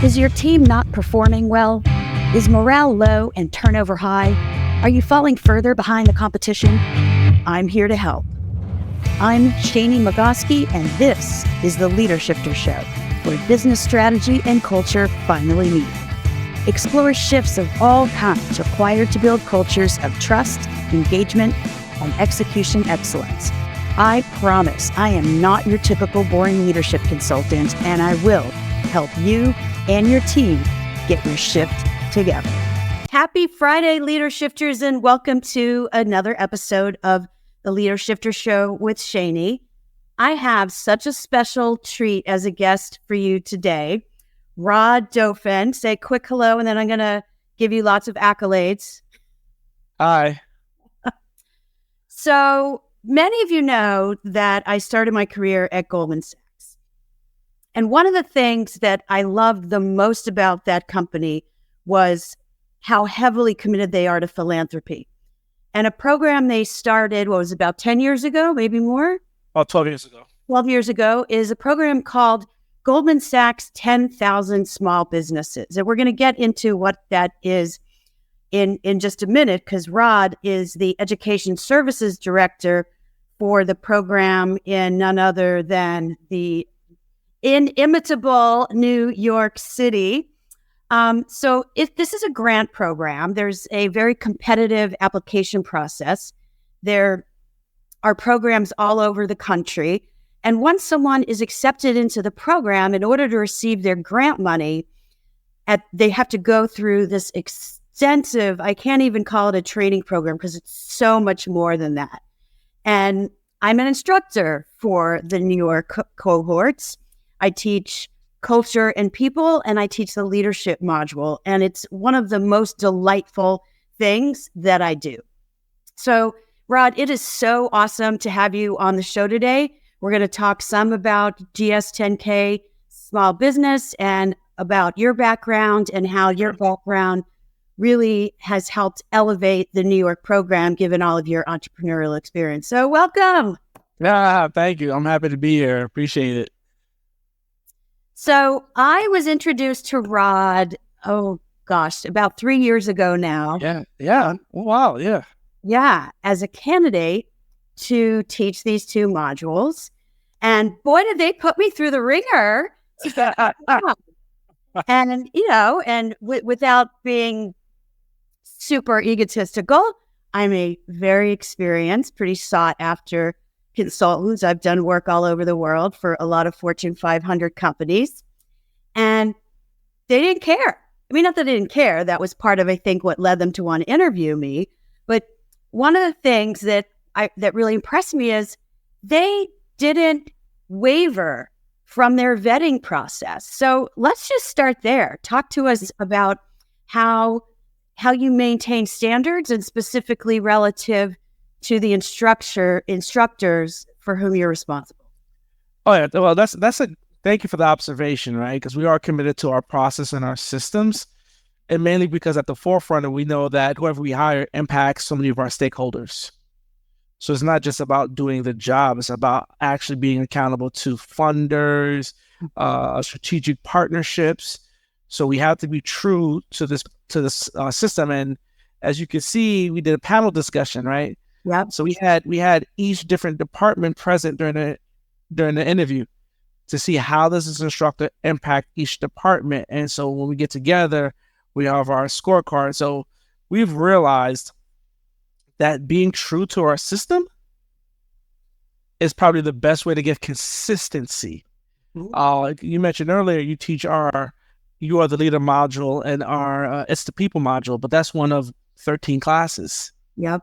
Is your team not performing well? Is morale low and turnover high? Are you falling further behind the competition? I'm here to help. I'm Shani Magoski, and this is the Leadershifter Show, where business strategy and culture finally meet. Explore shifts of all kinds required to build cultures of trust, engagement, and execution excellence. I promise I am not your typical boring leadership consultant, and I will help you and your team get your shift together. Happy Friday, Leadershifters, and welcome to another episode of the Leadershifter Show with Shani. I have such a special treat as a guest for you today. Dauphin, say a quick hello, and then I'm going to give you lots of accolades. Hi. So many of you know that I started my career at Goldman Sachs. And one of the things that I loved the most about that company was how heavily committed they are to philanthropy. And a program they started, what was it, about 10 years ago, maybe more? About 12 years ago. 12 years ago is a program called Goldman Sachs 10,000 Small Businesses. And we're going to get into what that is in just a minute, because Rod is the Education Services Director for the program in none other than the inimitable New York City. So if this is a grant program, there's a very competitive application process. There are programs all over the country. And once someone is accepted into the program, in order to receive their grant money, they have to go through this extensive, I can't even call it a training program because it's so much more than that. And I'm an instructor for the New York cohorts. I teach culture and people, and I teach the leadership module. And it's one of the most delightful things that I do. So, Rod, it is so awesome to have you on the show today. We're going to talk some about GS10K small business and about your background and how your background really has helped elevate the New York program, given all of your entrepreneurial experience. So welcome. Yeah, thank you. I'm happy to be here. Appreciate it. So I was introduced to Rod, about 3 years ago now. Yeah. Wow. Yeah. Yeah, as a candidate to teach these two modules. And boy, did they put me through the ringer. And, without being super egotistical, I'm a very experienced, pretty sought after consultants. I've done work all over the world for a lot of Fortune 500 companies, and they didn't care. I mean, not that they didn't care. That was part of, I think, what led them to want to interview me. But one of the things that really impressed me is they didn't waver from their vetting process. So let's just start there. Talk to us about how you maintain standards, and specifically relative to the instructors for whom you're responsible. Oh yeah. Well, thank you for the observation, right? Because we are committed to our process and our systems, and mainly because at the forefront, we know that whoever we hire impacts so many of our stakeholders. So it's not just about doing the job; it's about actually being accountable to funders, strategic partnerships. So we have to be true to this system. And as you can see, we did a panel discussion, right? Yeah. So we had each different department present during the interview to see how does this instructor impact each department. And so when we get together, we have our scorecard. So we've realized that being true to our system is probably the best way to get consistency. You mentioned earlier, you are the leader module, and our it's the people module, but that's one of 13 classes. Yep.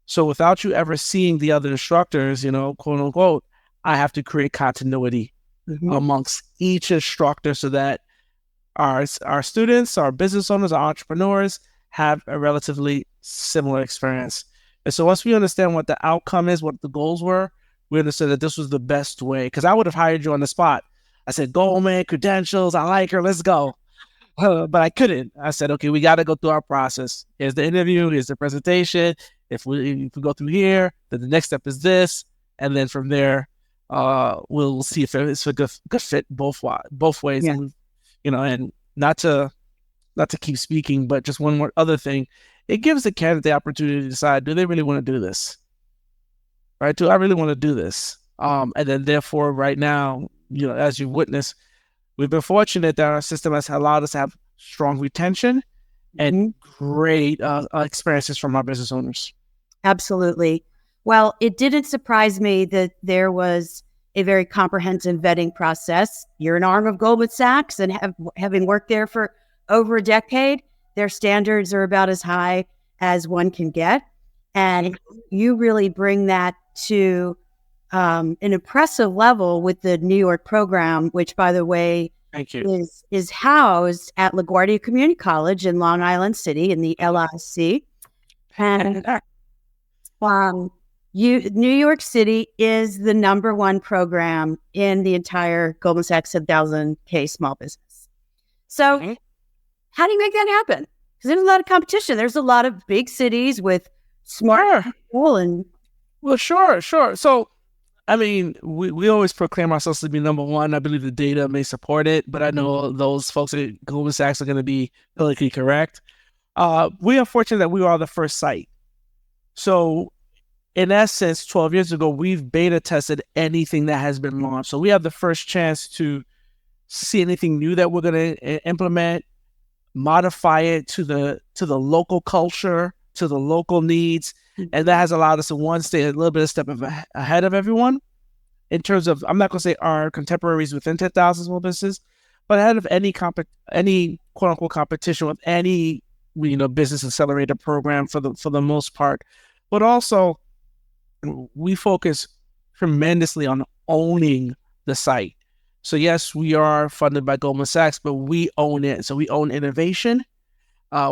So without you ever seeing the other instructors, quote unquote, I have to create continuity amongst each instructor so that our students, our business owners, our entrepreneurs have a relatively similar experience. And so once we understand what the outcome is, what the goals were, we understood that this was the best way. Because I would have hired you on the spot. I said, Goldman, credentials, I like her, let's go. But I couldn't. I said, okay, we got to go through our process. Here's the interview, here's the presentation. If we go through here, then the next step is this. And then from there, we'll see if it's a good fit both ways. Yeah. And not to keep speaking, but just one more other thing. It gives the candidate the opportunity to decide, do they really want to do this? Right? Do I really want to do this? And then therefore, right now, as you witness, we've been fortunate that our system has allowed us to have strong retention and great experiences from our business owners. Absolutely. Well, it didn't surprise me that there was a very comprehensive vetting process. You're an arm of Goldman Sachs, and having worked there for over a decade, their standards are about as high as one can get. And you really bring that to an impressive level with the New York program, which, by the way, thank you, is housed at LaGuardia Community College in Long Island City in the LIC. And New York City is the number one program in the entire Goldman Sachs 10,000K small business. So how do you make that happen? Because there's a lot of competition. There's a lot of big cities with smart people and... Well, sure. So, I mean, we always proclaim ourselves to be number one. I believe the data may support it, but I know those folks at Goldman Sachs are going to be politically correct. We are fortunate that we are the first site. So, in essence, 12 years ago, we've beta tested anything that has been launched. So we have the first chance to see anything new that we're going to implement, modify it to the local culture, to the local needs. And that has allowed us to stay a little bit of step ahead of everyone in terms of, I'm not going to say our contemporaries within 10,000 small businesses, but ahead of any quote unquote competition with any, business accelerator program for the most part. But also, we focus tremendously on owning the site. So yes, we are funded by Goldman Sachs, but we own it. So we own innovation.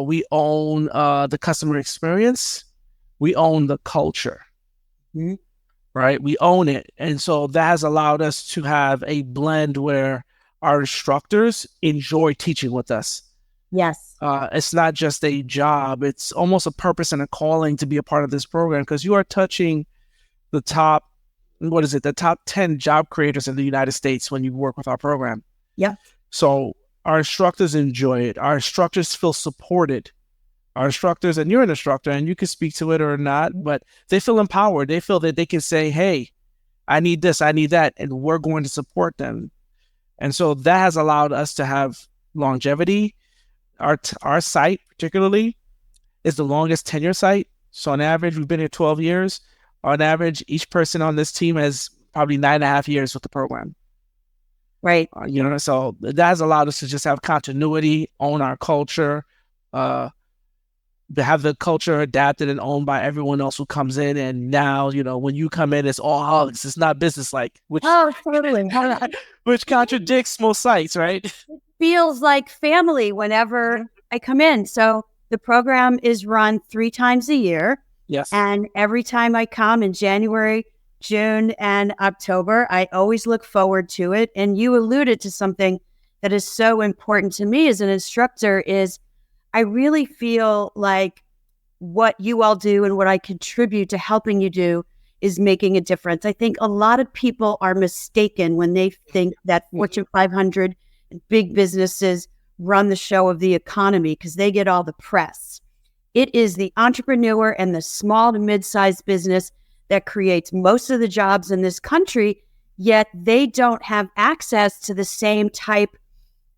We own the customer experience. We own the culture, right? We own it. And so that has allowed us to have a blend where our instructors enjoy teaching with us. Yes. It's not just a job. It's almost a purpose and a calling to be a part of this program, because you are touching the top 10 job creators in the United States when you work with our program. Yeah. So our instructors enjoy it. Our instructors feel supported. Our instructors, and you're an instructor and you can speak to it or not, but they feel empowered. They feel that they can say, hey, I need this, I need that, and we're going to support them. And so that has allowed us to have longevity. Our site particularly is the longest tenure site. So on average, we've been here 12 years. On average, each person on this team has probably 9.5 years with the program. Right. So that has allowed us to just have continuity, own our culture, to have the culture adapted and owned by everyone else who comes in. And now, when you come in, it's all hugs. It's not business-like, totally. which contradicts most sites, right? It feels like family whenever I come in. So the program is run 3 times a year. Yes. And every time I come in January, June, and October, I always look forward to it. And you alluded to something that is so important to me as an instructor is I really feel like what you all do and what I contribute to helping you do is making a difference. I think a lot of people are mistaken when they think that Fortune 500 big businesses run the show of the economy because they get all the press. It is the entrepreneur and the small to mid-sized business that creates most of the jobs in this country, yet they don't have access to the same type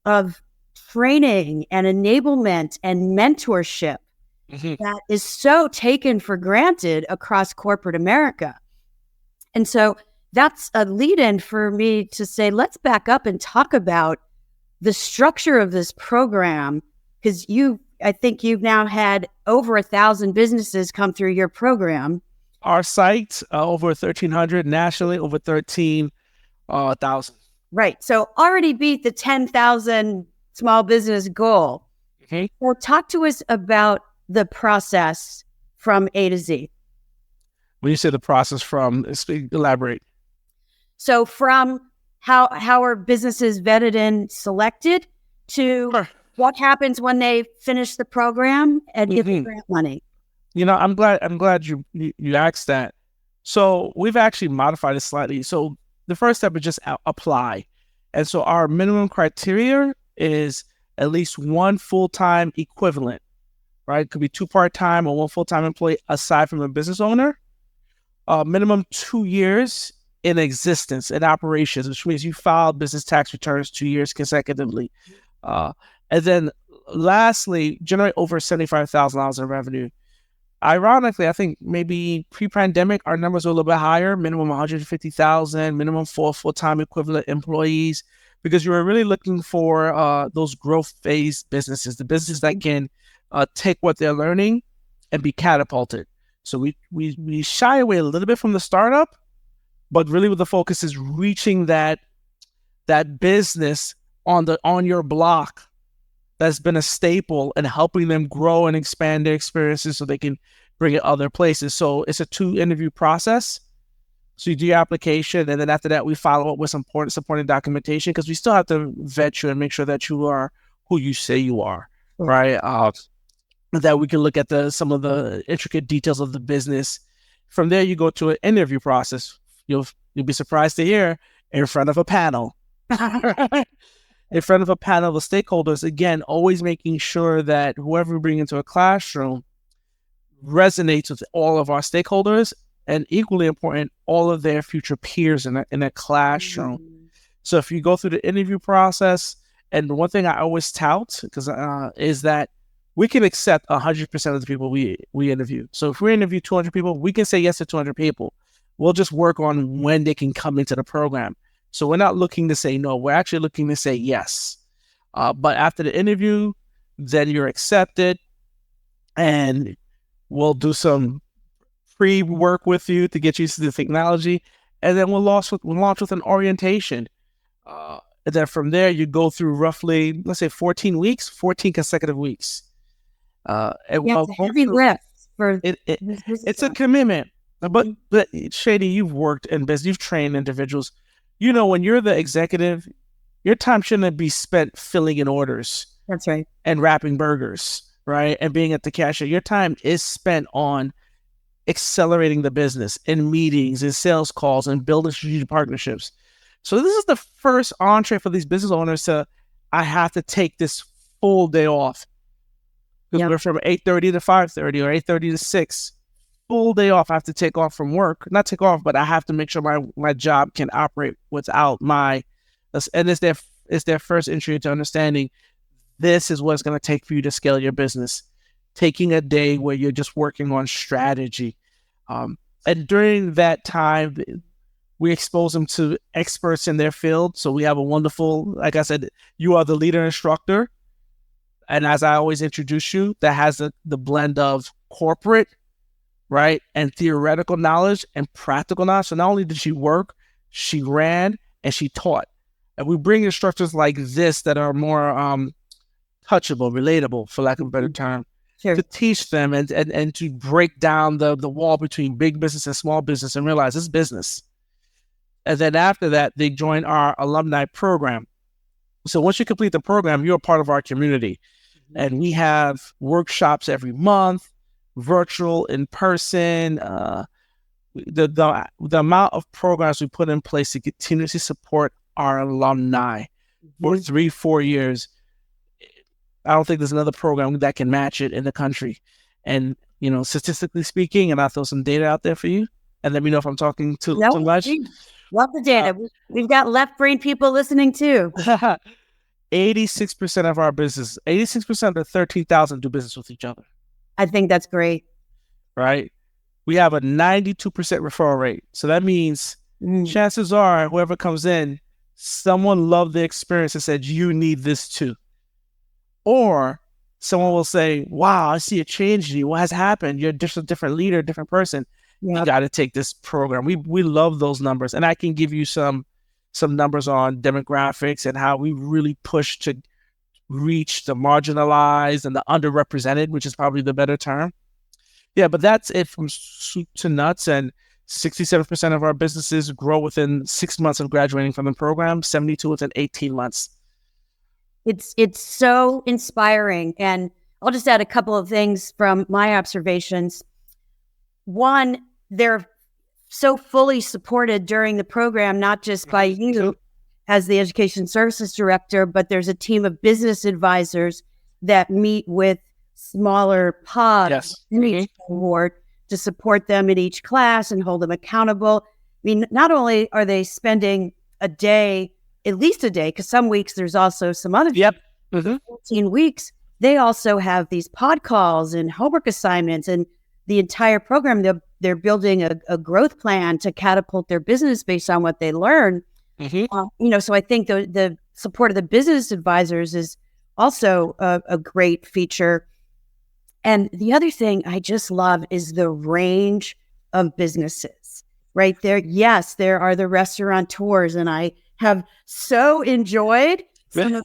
of training and enablement and mentorship that is so taken for granted across corporate America. And so that's a lead-in for me to say, let's back up and talk about the structure of this program, because I think you've now had over 1,000 businesses come through your program. Our site, over 1,300 nationally, over 13,000. Right. So already beat the 10,000 small business goal. Okay. Well, talk to us about the process from A to Z. When you say the process elaborate. So from how are businesses vetted and selected to what happens when they finish the program and get the grant money? I'm glad you asked that. So we've actually modified it slightly. So the first step is just apply. And so our minimum criteria is at least one full-time equivalent, right? Could be 2 part-time or 1 full-time employee aside from a business owner. Minimum 2 years in existence, in operations, which means you filed business tax returns 2 years consecutively. And then lastly, generate over $75,000 in revenue. Ironically, I think maybe pre-pandemic, our numbers were a little bit higher, minimum 150,000, minimum 4 full-time equivalent employees, because you were really looking for those growth phase businesses, the businesses that can take what they're learning and be catapulted. So we shy away a little bit from the startup, but really with the focus is reaching that business on your block that's been a staple and helping them grow and expand their experiences so they can bring it other places. So it's a 2 interview process. So you do your application, and then after that, we follow up with some supporting documentation, because we still have to vet you and make sure that you are who you say you are, right? That we can look at some of the intricate details of the business. From there, you go to an interview process. You'll be surprised to hear, in front of a panel. In front of a panel of stakeholders, again, always making sure that whoever we bring into a classroom resonates with all of our stakeholders, and equally important, all of their future peers in a classroom. So if you go through the interview process, and one thing I always tout is that we can accept 100% of the people we interview. So if we interview 200 people, we can say yes to 200 people. We'll just work on when they can come into the program. So we're not looking to say no, we're actually looking to say yes. But after the interview, then you're accepted, and we'll do some pre-work with you to get used to the technology, and then we'll launch with an orientation. And then from there, you go through roughly, let's say 14 consecutive weeks. It's a heavy lift for it's a commitment. But Shady, you've worked in business, you've trained individuals. You know, when you're the executive, your time shouldn't be spent filling in orders. That's right. And wrapping burgers, right? And being at the cashier. Your time is spent on accelerating the business, in meetings, in sales calls, and building strategic partnerships. So this is the first entree for these business owners to, I have to take this full day off. Because we're from 8:30 to 5:30 or 8:30 to 6. Full day off. I have to take off from work. Not take off, but I have to make sure my job can operate without and it's their first entry into understanding this is what it's going to take for you to scale your business. Taking a day where you're just working on strategy. And during that time, we expose them to experts in their field. So we have a wonderful, like I said, you are the leader instructor. And as I always introduce you, that has the blend of corporate, right, and theoretical knowledge and practical knowledge. So not only did she work, she ran and she taught. And we bring instructors like this that are more touchable, relatable, for lack of a better term, to teach them and to break down the wall between big business and small business and realize it's business. And then after that, they join our alumni program. So once you complete the program, you're a part of our community. And we have workshops every month, virtual, in person. The amount of programs we put in place to continuously support our alumni for 3-4 years, I don't think there's another program that can match it in the country. And, you know, statistically speaking, and I'll throw some data out there for you, and let me know if I'm talking too much. Love the data. We've got left brain people listening too. 86% of our business, 86% of the 13,000 do business with each other. I think that's great. Right? We have a 92% referral rate. So that means chances are whoever comes in, someone loved the experience and said, you need this too. Or someone will say, wow, I see a change in you. What has happened? You're just a different leader, different person. You got to take this program. We love those numbers. And I can give you some numbers on demographics and how we really push to reach the marginalized and the underrepresented, which is probably the better term. Yeah, but that's it from soup to nuts. And 67% of our businesses grow within 6 months of graduating from the program, 72 within 18 months. It's so inspiring. And I'll just add a couple of things from my observations. One, they're so fully supported during the program, not just by you, as the education services director, but there's a team of business advisors that meet with smaller pods in each cohort to support them in each class and hold them accountable. I mean, not only are they spending a day, at least a day, because some weeks there's also some other 14 weeks, they also have these pod calls and homework assignments and the entire program. They're building a growth plan to catapult their business based on what they learn. So I think the support of the business advisors is also a great feature. And the other thing I just love is the range of businesses right there. Yes, there are the restaurateurs, and I have so enjoyed some of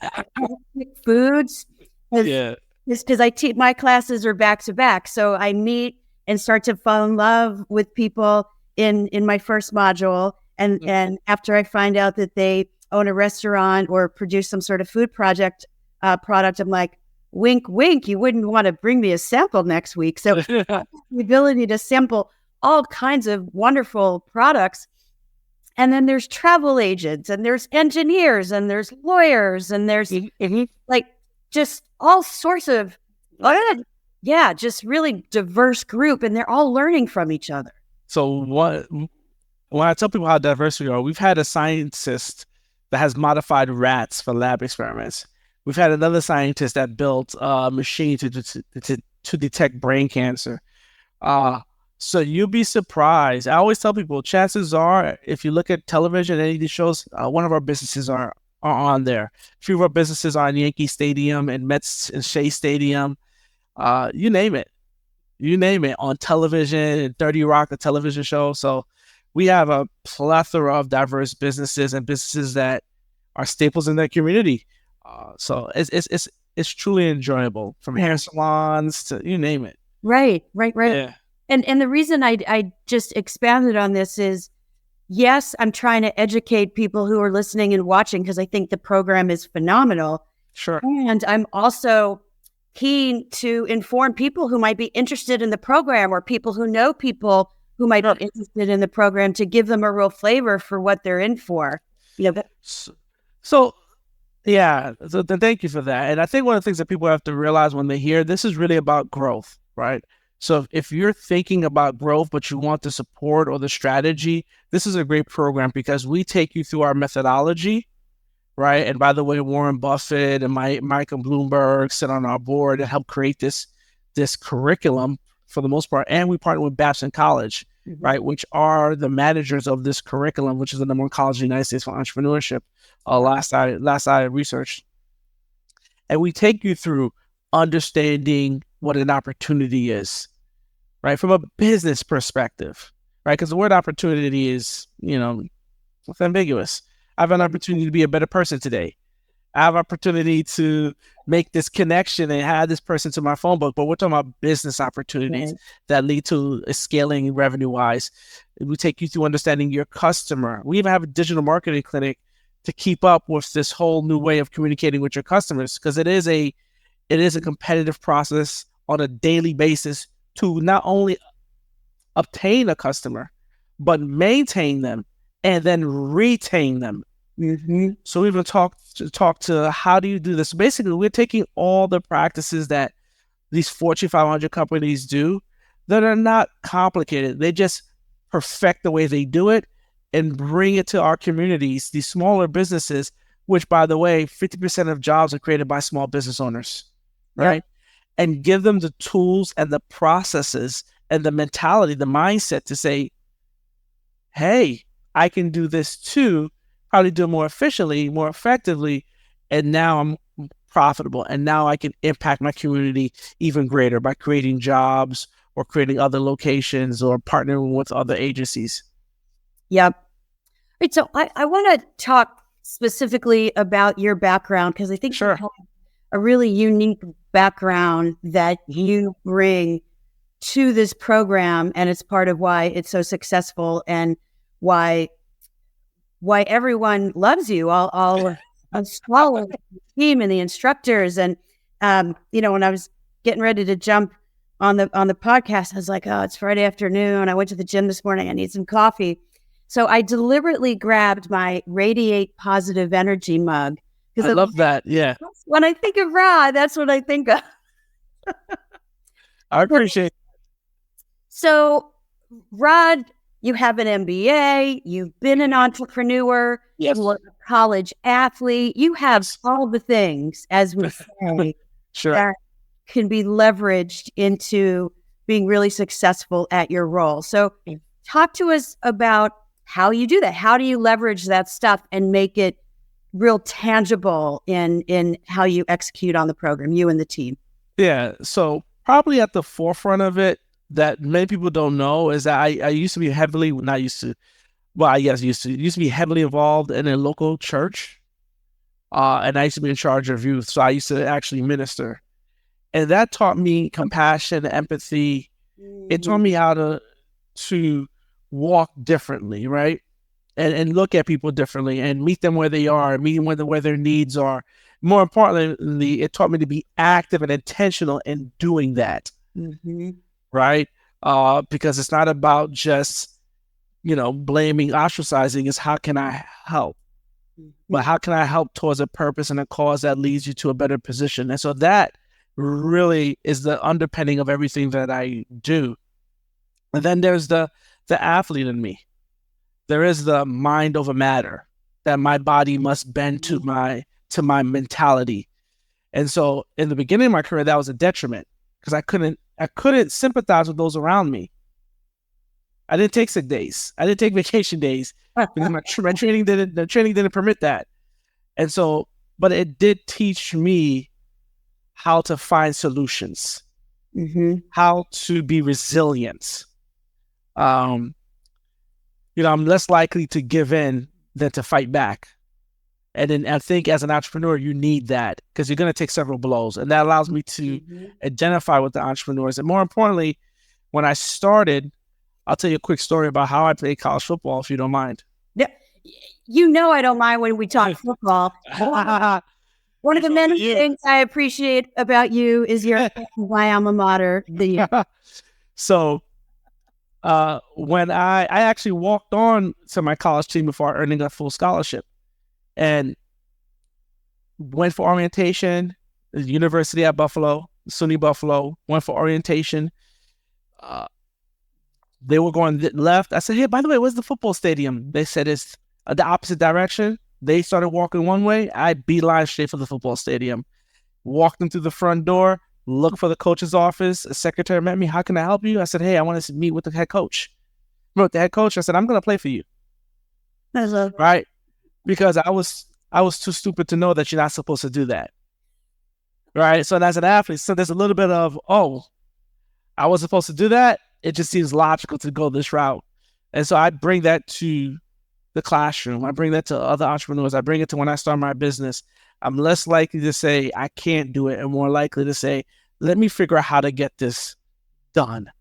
the foods. Because my classes are back to back. So I meet and start to fall in love with people in my first module. And after I find out that they own a restaurant or produce some sort of food product, I'm like, wink, wink, you wouldn't want to bring me a sample next week. So the ability to sample all kinds of wonderful products. And then there's travel agents, and there's engineers, and there's lawyers, and there's like just all sorts of, just really diverse group, and they're all learning from each other. So when I tell people how diverse we are, we've had a scientist that has modified rats for lab experiments. We've had another scientist that built a machine to detect brain cancer. So you'll be surprised. I always tell people, chances are, if you look at television, any of these shows, one of our businesses are on there. A few of our businesses are in Yankee Stadium and Mets and Shea Stadium. You name it, on television, and 30 Rock, the television show. So we have a plethora of diverse businesses and businesses that are staples in their community. So it's truly enjoyable, from hair salons to you name it. Right. Yeah. And the reason I just expanded on this is, yes, I'm trying to educate people who are listening and watching, because I think the program is phenomenal. Sure. And I'm also keen to inform people who might be interested in the program, or people who know people who might be interested in the program, to give them a real flavor for what they're in for. So thank you for that. And I think one of the things that people have to realize when they hear this is really about growth, right? So if you're thinking about growth, but you want the support or the strategy, this is a great program, because we take you through our methodology, right? And by the way, Warren Buffett and Michael Bloomberg sit on our board and help create this curriculum for the most part. And we partner with Babson College, right? Which are the managers of this curriculum, which is the number one college in the United States for entrepreneurship. Last I researched. And we take you through understanding what an opportunity is, right? From a business perspective, right? Because the word opportunity is, it's ambiguous. I have an opportunity to be a better person today. I have opportunity to make this connection and add this person to my phone book, but we're talking about business opportunities that lead to scaling revenue-wise. We take you through understanding your customer. We even have a digital marketing clinic to keep up with this whole new way of communicating with your customers, because it is a competitive process on a daily basis to not only obtain a customer, but maintain them and then retain them. So we've been talk to how do you do this? Basically, we're taking all the practices that these Fortune 500 companies do that are not complicated. They just perfect the way they do it and bring it to our communities, these smaller businesses, which, by the way, 50% of jobs are created by small business owners, right? And give them the tools and the processes and the mentality, the mindset to say, hey, I can do this too, probably do it more efficiently, more effectively, and now I'm profitable, and now I can impact my community even greater by creating jobs or creating other locations or partnering with other agencies. Yep. Right. So I want to talk specifically about your background, because I think you have a really unique background that you bring to this program, and it's part of why it's so successful and why everyone loves you, all the team and the instructors. And when I was getting ready to jump on the podcast, I was like, oh, it's Friday afternoon. I went to the gym this morning. I need some coffee. So I deliberately grabbed my Radiate Positive Energy mug. I love that. Yeah. When I think of Rod, that's what I think of. I appreciate it. So, Rod, you have an MBA, you've been an entrepreneur, Yes. you were a college athlete, you have all the things, as we say, Sure. that can be leveraged into being really successful at your role. So talk to us about how you do that. How do you leverage that stuff and make it real tangible in how you execute on the program, you and the team? Yeah. So probably at the forefront of it that many people don't know is that I used to be heavily, not used to, well, I guess used to be heavily involved in a local church. And I used to be in charge of youth. So I used to actually minister. And that taught me compassion, empathy. It taught me how to walk differently, right? And look at people differently and meet them where they are, meet them where their needs are. More importantly, it taught me to be active and intentional in doing that, right? Because it's not about just, blaming, ostracizing. It's how can I help? But how can I help towards a purpose and a cause that leads you to a better position? And so that really is the underpinning of everything that I do. And then there's the athlete in me. There is the mind over matter, that my body must bend to my mentality. And so in the beginning of my career, that was a detriment because I couldn't sympathize with those around me. I didn't take sick days. I didn't take vacation days because my training didn't permit that. And so, but it did teach me how to find solutions, how to be resilient. I'm less likely to give in than to fight back. And then I think as an entrepreneur, you need that because you're going to take several blows. And that allows me to identify with the entrepreneurs. And more importantly, when I started, I'll tell you a quick story about how I played college football, if you don't mind. Yeah. I don't mind when we talk football. One of the many things I appreciate about you is your my alma mater. So when I actually walked on to my college team before earning a full scholarship and went for orientation, the University at Buffalo, SUNY Buffalo, went for orientation. They were going left. I said, hey, by the way, where's the football stadium? They said it's the opposite direction. They started walking one way. I beeline straight for the football stadium. Walked them through the front door, looked for the coach's office. A secretary met me. How can I help you? I said, hey, I want to meet with the head coach. I met the head coach. I said, I'm going to play for you. Right? Because I was too stupid to know that you're not supposed to do that. Right? So as an athlete, so there's a little bit of, I was supposed to do that. It just seems logical to go this route. And so I bring that to the classroom. I bring that to other entrepreneurs. I bring it to when I start my business. I'm less likely to say I can't do it and more likely to say, let me figure out how to get this done.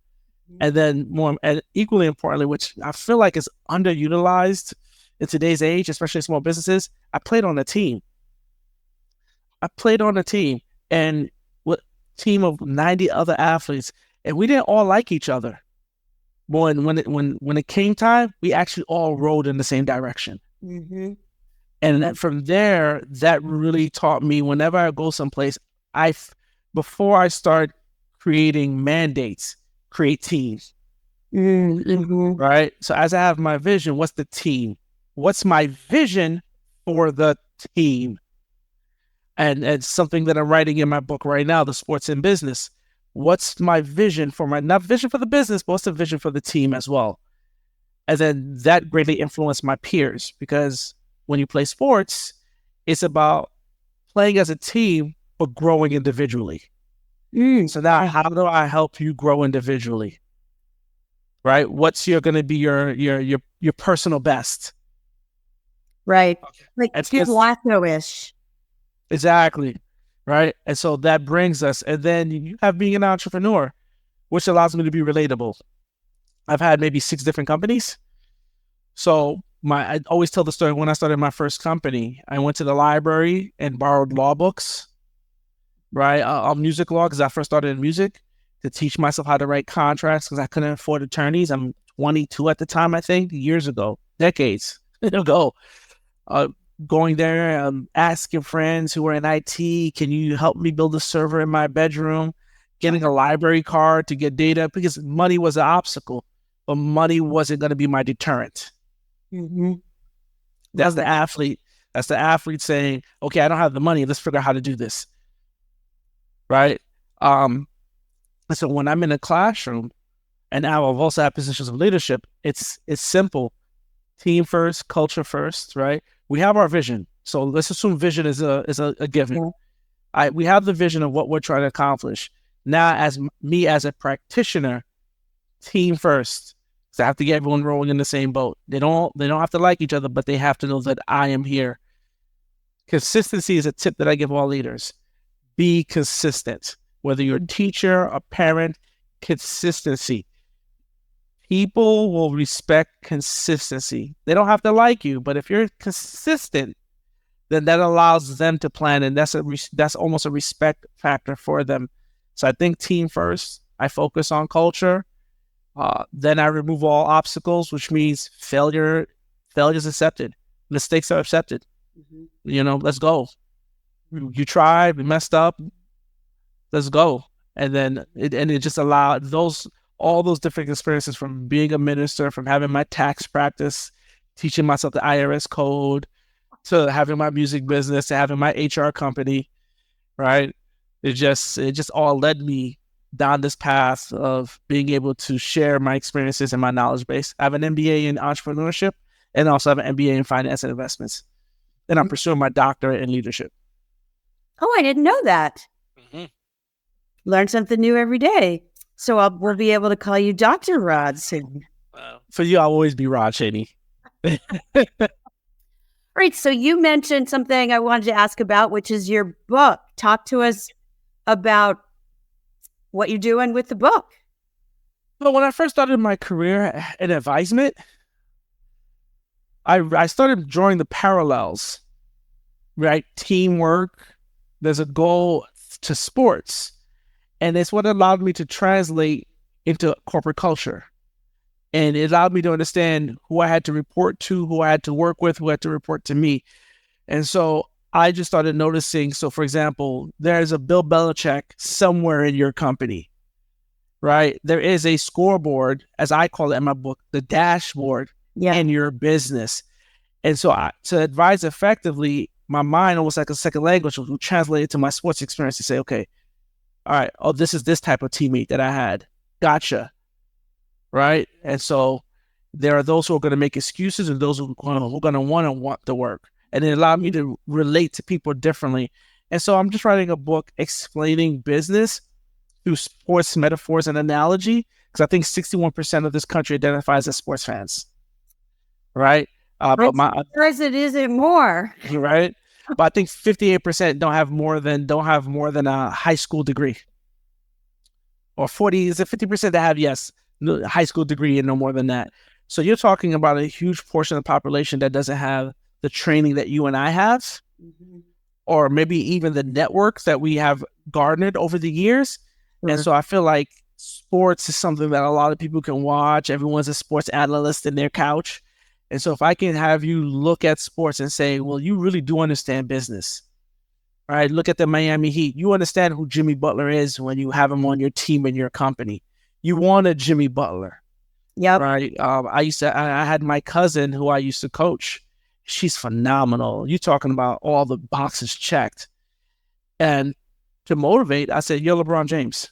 And then and equally importantly, which I feel like is underutilized in today's age, especially small businesses, I played on a team. And with a team of 90 other athletes, and we didn't all like each other. When it came time, we actually all rode in the same direction. And then from there, that really taught me whenever I go someplace, before I start creating mandates, create teams. Right? So as I have my vision, what's the team? What's my vision for the team? And it's something that I'm writing in my book right now, The Sports in Business. What's my vision for not vision for the business, but what's the vision for the team as well? And then that greatly influenced my peers because when you play sports, it's about playing as a team, but growing individually. So now how do I help you grow individually? Right? What's going to be your personal best? Right. Like Lasso-ish. Exactly. Right. And so that brings us, and then you have being an entrepreneur, which allows me to be relatable. I've had maybe 6 different companies. So I always tell the story when I started my first company, I went to the library and borrowed law books, right? Music law, because I first started in music, to teach myself how to write contracts because I couldn't afford attorneys. I'm 22 at the time, I think, years ago. decades ago. Going there, asking friends who were in IT, can you help me build a server in my bedroom? Getting a library card to get data, because money was an obstacle, but money wasn't going to be my deterrent. Mm-hmm. That's the athlete. That's the athlete saying, okay, I don't have the money. Let's figure out how to do this. Right? So when I'm in a classroom, and now I've also had positions of leadership, it's simple. Team first, culture first, right? We have our vision. So let's assume vision is a given. Yeah. We have the vision of what we're trying to accomplish. Now, as a practitioner, team first. So I have to get everyone rowing in the same boat. They don't have to like each other, but they have to know that I am here. Consistency is a tip that I give all leaders. Be consistent. Whether you're a teacher, a parent, consistency. People will respect consistency. They don't have to like you, but if you're consistent, then that allows them to plan, and that's almost a respect factor for them. So I think team first. I focus on culture. Then I remove all obstacles, which means failure is accepted. Mistakes are accepted. Mm-hmm. Let's go. You tried, we messed up. Let's go. And then it just allowed all those different experiences, from being a minister, from having my tax practice, teaching myself the IRS code, to having my music business, to having my HR company, right? It just all led me down this path of being able to share my experiences and my knowledge base. I have an MBA in entrepreneurship, and also have an MBA in finance and investments. And I'm pursuing my doctorate in leadership. Oh, I didn't know that. Mm-hmm. Learn something new every day. So we'll be able to call you Dr. Rod soon. For you, I'll always be Rod Cheney. Right. So you mentioned something I wanted to ask about, which is your book. Talk to us about what you're doing with the book. Well, when I first started my career in advisement, I started drawing the parallels, right? Teamwork, there's a goal to sports. And it's what allowed me to translate into corporate culture. And it allowed me to understand who I had to report to, who I had to work with, who had to report to me. And so I just started noticing. So, for example, there's a Bill Belichick somewhere in your company, right? There is a scoreboard, as I call it in my book, the dashboard in your business. And so to advise effectively, my mind, almost like a second language, will translate it to my sports experience to say, okay, all right, oh, this is this type of teammate that I had. Gotcha. Right? And so there are those who are going to make excuses, and those who are going to want to work. And it allowed me to relate to people differently. And so I'm just writing a book explaining business through sports metaphors and analogy, because I think 61% of this country identifies as sports fans. Right? But it isn't more. Right? But I think 58% don't have more than a high school degree. Or 50% that have, yes, high school degree and no more than that. So you're talking about a huge portion of the population that doesn't have the training that you and I have, mm-hmm. or maybe even the network that we have garnered over the years. Mm-hmm. And so I feel like sports is something that a lot of people can watch. Everyone's a sports analyst in their couch. And so if I can have you look at sports and say, well, you really do understand business, right? Look at the Miami Heat. You understand who Jimmy Butler is when you have him on your team in your company. You want a Jimmy Butler. Yep. Right. I had my cousin who I used to coach. She's phenomenal. You're talking about all the boxes checked. And to motivate, I said, you're LeBron James.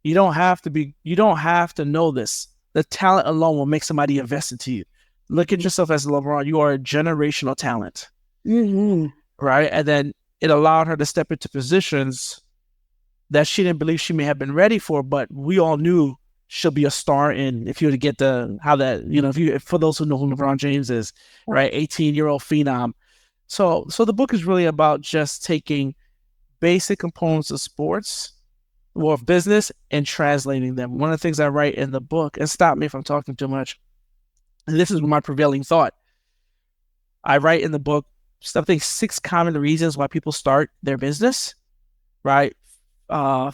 You don't have to know this. The talent alone will make somebody invest into you. Look at yourself as LeBron. You are a generational talent. Mm-hmm. Right. And then it allowed her to step into positions that she didn't believe she may have been ready for, but we all knew she'll be a star in. If you were to get for those who know who LeBron James is, right? 18-year-old phenom. So the book is really about just taking basic components of sports or of business and translating them. One of the things I write in the book, and stop me if I'm talking too much, and this is my prevailing thought. I write in the book, I think 6 common reasons why people start their business, right?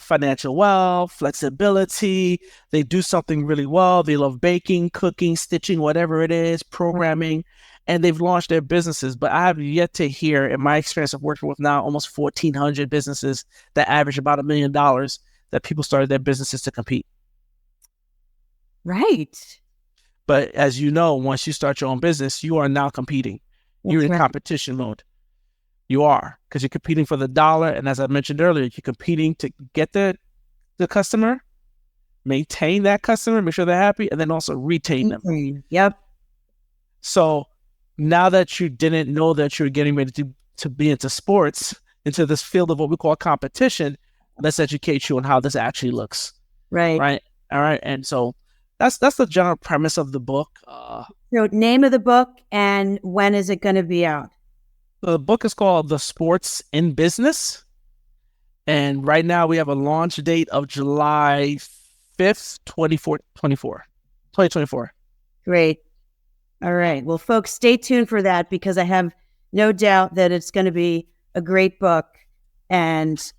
financial wealth, flexibility. They do something really well. They love baking, cooking, stitching, whatever it is, programming, and they've launched their businesses. But I have yet to hear, in my experience of working with now almost 1,400 businesses that average about $1 million, that people started their businesses to compete. Right. But as you know, once you start your own business, you are now competing. You're in competition mode. You are, because you're competing for the dollar. And as I mentioned earlier, you're competing to get the customer, maintain that customer, make sure they're happy, and then also retain them. Yep. So now that you didn't know that you were getting ready to be into sports, into this field of what we call competition, let's educate you on how this actually looks. Right. Right. All right. And so that's the general premise of the book. So name of the book and when is it going to be out? The book is called The Sports in Business. And right now we have a launch date of July 5th, 2024. Great. All right. Well, folks, stay tuned for that, because I have no doubt that it's going to be a great book. And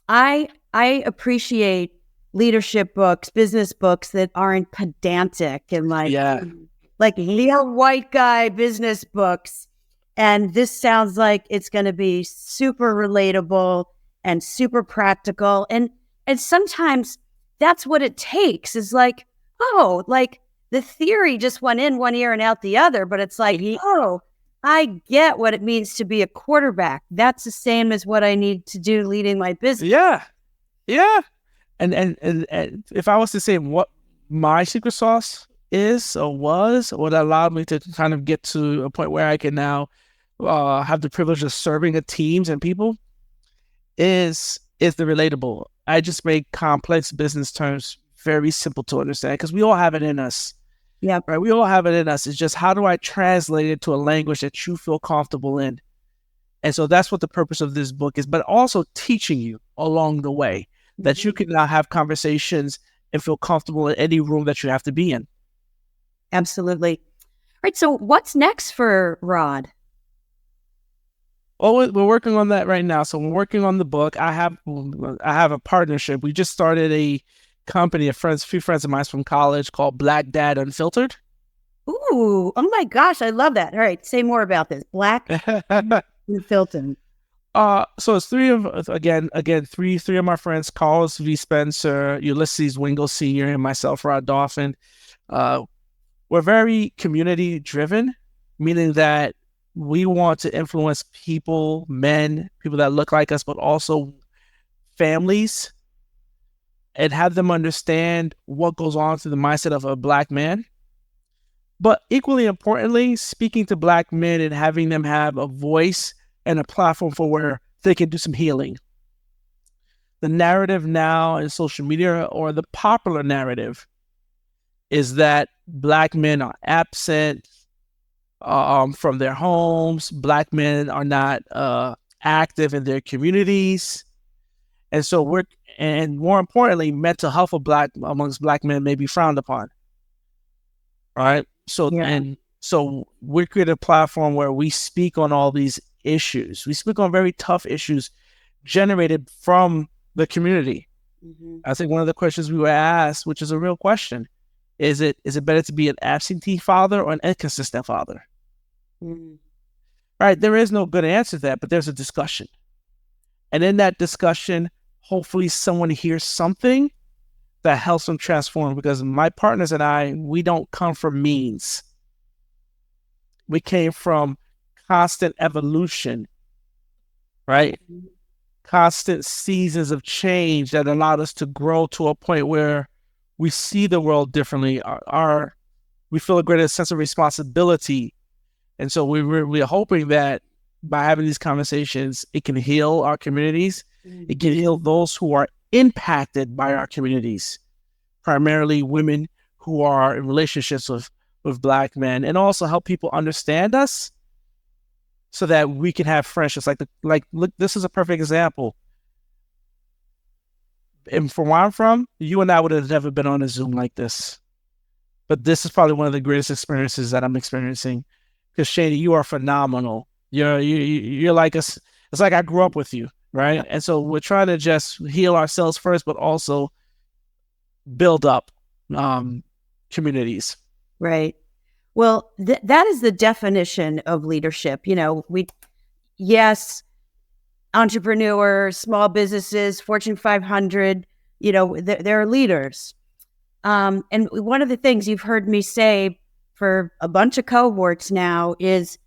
I appreciate leadership books, business books that aren't pedantic and like little white guy business books. And this sounds like it's going to be super relatable and super practical. And sometimes that's what it takes, is like, oh, like the theory just went in one ear and out the other, but it's like, oh, I get what it means to be a quarterback. That's the same as what I need to do leading my business. Yeah. Yeah. And if I was to say what my secret sauce is or was, what allowed me to kind of get to a point where I can now have the privilege of serving teams and people, is the relatable. I just make complex business terms very simple to understand, because we all have it in us. Yeah. Right. We all have it in us. It's just, how do I translate it to a language that you feel comfortable in? And so that's what the purpose of this book is, but also teaching you along the way that you can now have conversations and feel comfortable in any room that you have to be in. Absolutely. All right. So what's next for Rod? Oh, we're working on that right now. So we're working on the book. I have a partnership. We just started a company, a few friends of mine from college, called Black Dad Unfiltered. Ooh, oh my gosh, I love that. All right, say more about this. Black Unfiltered. So it's three of my friends: Carlos V. Spencer, Ulysses Wingo Sr., and myself, Rod Dauphin. We're very community driven, meaning that we want to influence people that look like us, but also families, and have them understand what goes on through the mindset of a Black man. But equally importantly, speaking to Black men and having them have a voice and a platform for where they can do some healing. The narrative now in social media, or the popular narrative, is that Black men are absent from their homes. Black men are not active in their communities. And so and more importantly, mental health amongst Black men may be frowned upon. Right? So, and so we create a platform where we speak on all these issues. We speak on very tough issues generated from the community. Mm-hmm. I think one of the questions we were asked, which is a real question, is it better to be an absentee father or an inconsistent father? Mm-hmm. Right? There is no good answer to that, but there's a discussion. And in that discussion, hopefully someone hears something that helps them transform, because my partners and I, we don't come from means. We came from constant evolution, right? Mm-hmm. Constant seasons of change that allowed us to grow to a point where we see the world differently. We feel a greater sense of responsibility. And so we're hoping that by having these conversations, it can heal our communities. Mm-hmm. It can heal those who are impacted by our communities, primarily women who are in relationships with Black men, and also help people understand us so that we can have friendships. Look, this is a perfect example. And from where I'm from, you and I would have never been on a Zoom like this. But this is probably one of the greatest experiences that I'm experiencing. Because Shani, you are phenomenal. You're like us. It's like I grew up with you. right? And so we're trying to just heal ourselves first, but also build up communities. Right. Well, that is the definition of leadership. You know, yes, entrepreneurs, small businesses, Fortune 500, you know, they're leaders. And one of the things you've heard me say for a bunch of cohorts now is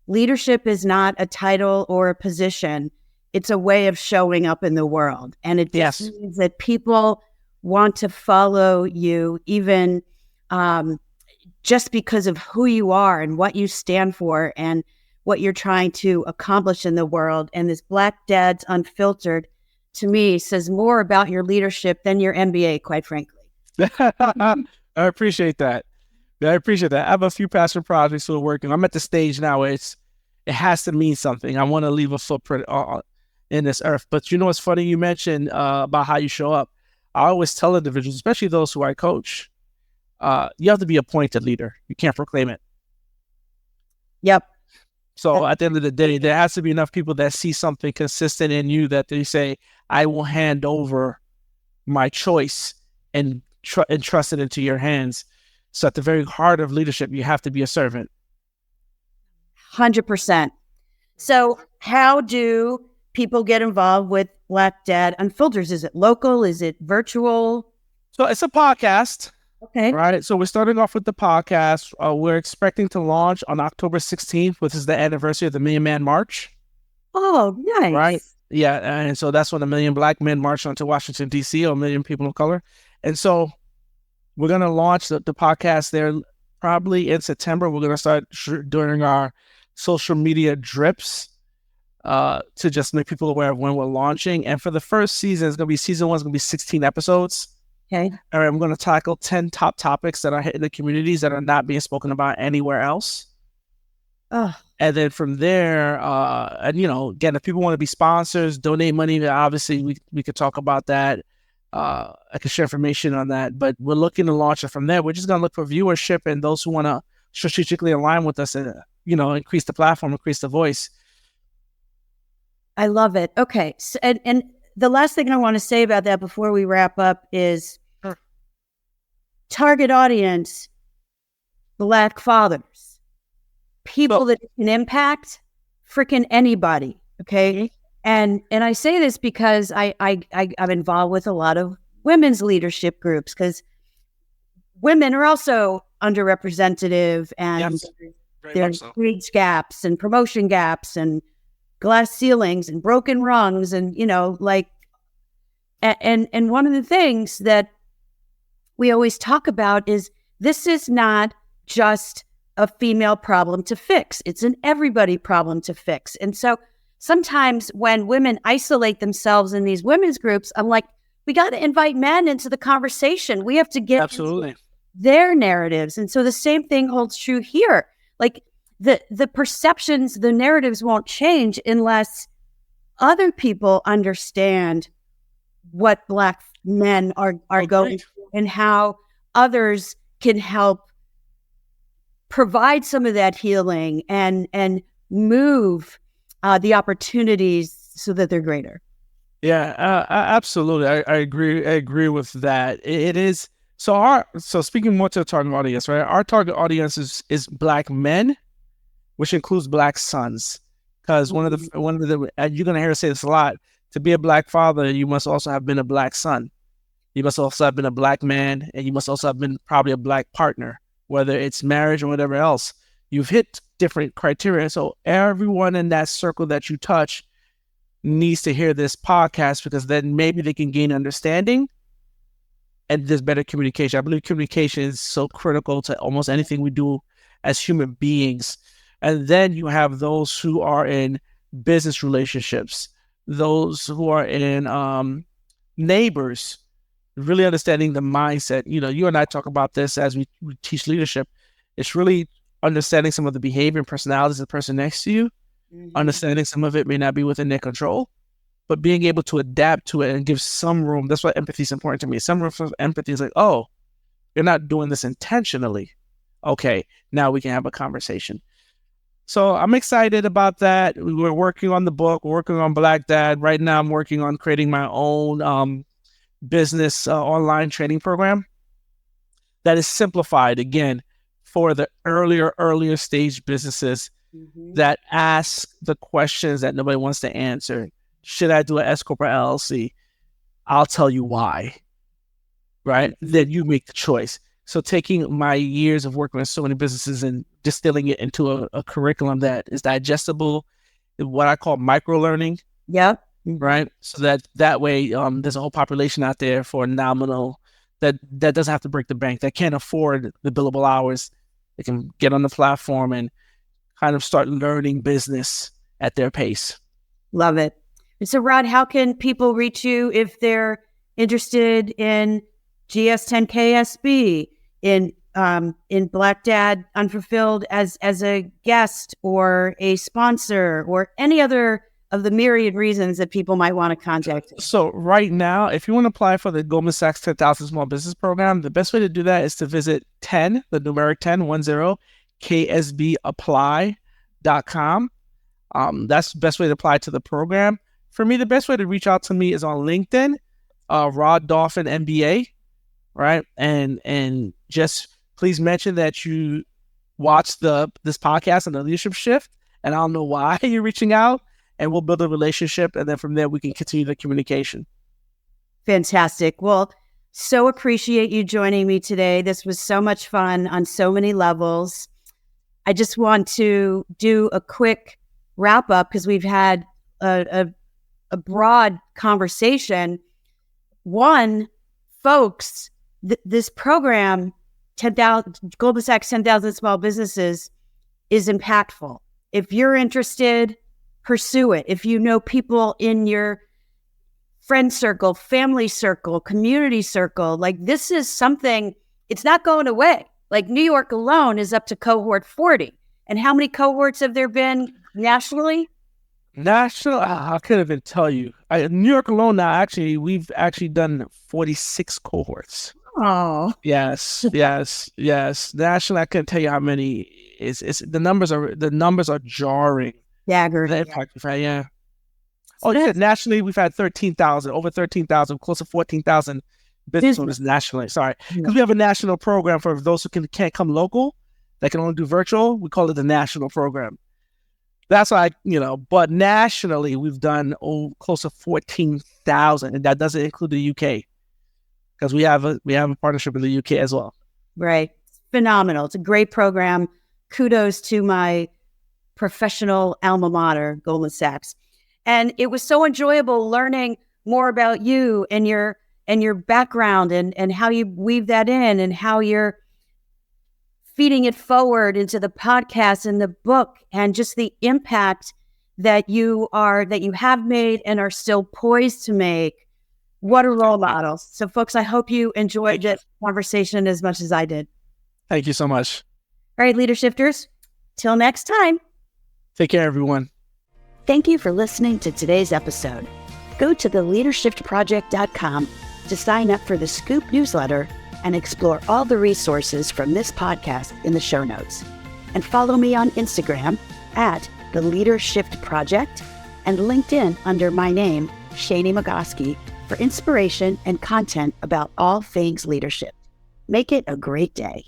leadership is not a title or a position. It's a way of showing up in the world. And it just means that people want to follow you even just because of who you are and what you stand for and what you're trying to accomplish in the world. And this Black Dads Unfiltered, to me, says more about your leadership than your MBA, quite frankly. I appreciate that. I appreciate that. I have a few passion projects we're working. I'm at the stage now where it has to mean something. I want to leave a footprint in this earth. But you know what's funny? You mentioned about how you show up. I always tell individuals, especially those who I coach, you have to be a appointed leader. You can't proclaim it. Yep. So at the end of the day, there has to be enough people that see something consistent in you that they say, I will hand over my choice and trust it into your hands. So at the very heart of leadership, you have to be a servant. 100%. So how do people get involved with Black Dad Unfiltered? Is it local? Is it virtual? So it's a podcast. Okay. Right. So we're starting off with the podcast. We're expecting to launch on October 16th, which is the anniversary of the Million Man March. Oh, nice. Right. Yeah. And so that's when a million Black men marched onto Washington, D.C., or a million people of color. And so we're going to launch the podcast there probably in September. We're going to start doing our social media drips to just make people aware of when we're launching. And for the first season, it's going to be season 1 is going to be 16 episodes. Okay. All right, I'm going to tackle 10 top topics that are hitting the communities that are not being spoken about anywhere else. Oh. And then from there, and you know, again, if people want to be sponsors, donate money, obviously we could talk about that. I can share information on that, but we're looking to launch it from there. We're just going to look for viewership and those who want to strategically align with us and, you know, increase the platform, increase the voice. I love it. Okay. So, and the last thing I want to say about that before we wrap up is target audience, Black fathers, people that can impact freaking anybody. Okay. And I say this because I'm involved with a lot of women's leadership groups because women are also underrepresented and there's wage gaps and promotion gaps and glass ceilings and broken rungs and, you know, like, and one of the things that we always talk about is this is not just a female problem to fix. It's an everybody problem to fix. And so sometimes when women isolate themselves in these women's groups, I'm like, we got to invite men into the conversation. We have to get into their narratives. And so the same thing holds true here. Like the perceptions, the narratives won't change unless other people understand what Black men are going through and how others can help provide some of that healing and move the opportunities so that they're greater. Yeah, absolutely. I agree. I agree with that. It is. So speaking more to the target audience, right? Our target audience is Black men, which includes Black sons. Because one of the you're gonna hear us say this a lot. To be a Black father, you must also have been a Black son. You must also have been a Black man, and you must also have been probably a Black partner, whether it's marriage or whatever else. You've hit different criteria. So everyone in that circle that you touch needs to hear this podcast because then maybe they can gain understanding and there's better communication. I believe communication is so critical to almost anything we do as human beings. And then you have those who are in business relationships, those who are in neighbors, really understanding the mindset. You know, you and I talk about this as we teach leadership. It's really understanding some of the behavior and personalities of the person next to you. Understanding some of it may not be within their control, but being able to adapt to it and give some room. That's why empathy is important to me. Some room for empathy is like, oh, you're not doing this intentionally. Okay, now we can have a conversation. So I'm excited about that. We're working on the book, we're working on Black Dad. Right now, I'm working on creating my own business online training program that is simplified, again, for the earlier stage businesses that ask the questions that nobody wants to answer. Should I do an S Corp or LLC? I'll tell you why, right? Then you make the choice. So taking my years of working with so many businesses and distilling it into a curriculum that is digestible, what I call micro learning. Yep. Right. So that way, there's a whole population out there for nominal that doesn't have to break the bank, that can't afford the billable hours. They can get on the platform and kind of start learning business at their pace. Love it. And so, Rod, how can people reach you if they're interested in GS10KSB, in Black Dad Unfulfilled as a guest or a sponsor, or any other of the myriad reasons that people might want to contact you? So right now, if you want to apply for the Goldman Sachs 10,000 Small Business Program, the best way to do that is to visit 10, the numeric 10, ksbapply.com. That's the best way to apply to the program. For me, the best way to reach out to me is on LinkedIn, Rod Dauphin MBA, right? And just please mention that you watched this podcast on the Leadership Shift, and I'll know why you're reaching out, and we'll build a relationship, and then from there we can continue the communication. Fantastic. Well, so appreciate you joining me today. This was so much fun on so many levels. I just want to do a quick wrap up because we've had a broad conversation. One, folks, this program, 10,000 Goldman Sachs 10,000 Small Businesses, is impactful. If you're interested, pursue it. If you know people in your friend circle, family circle, community circle, like, this is something, it's not going away. Like, New York alone is up to cohort 40. And how many cohorts have there been nationally? National, I couldn't even tell you. New York alone now, we've done 46 cohorts. Oh, yes. Nationally, I couldn't tell you how many. The numbers are jarring. Dagger. Yeah. Oh, yeah. Nationally, we've had 13,000, over 13,000, close to 14,000 business owners nationally. Sorry, because we have a national program for those who can't come local, that can only do virtual. We call it the national program. That's why, but nationally, we've done close to 14,000, and that doesn't include the UK, because we have a partnership in the UK as well. Right. Phenomenal. It's a great program. Kudos to my professional alma mater, Goldman Sachs. And it was so enjoyable learning more about you and your background and how you weave that in and how you're feeding it forward into the podcast and the book, and just the impact that you have made and are still poised to make. What a role model. So folks, I hope you enjoyed this conversation as much as I did. Thank you so much. All right, Leader Shifters, till next time. Take care, everyone. Thank you for listening to today's episode. Go to theleadershipproject.com to sign up for the Scoop newsletter and explore all the resources from this podcast in the show notes. And follow me on Instagram at The Leadership Project and LinkedIn under my name, Shani Magoski, for inspiration and content about all things leadership. Make it a great day.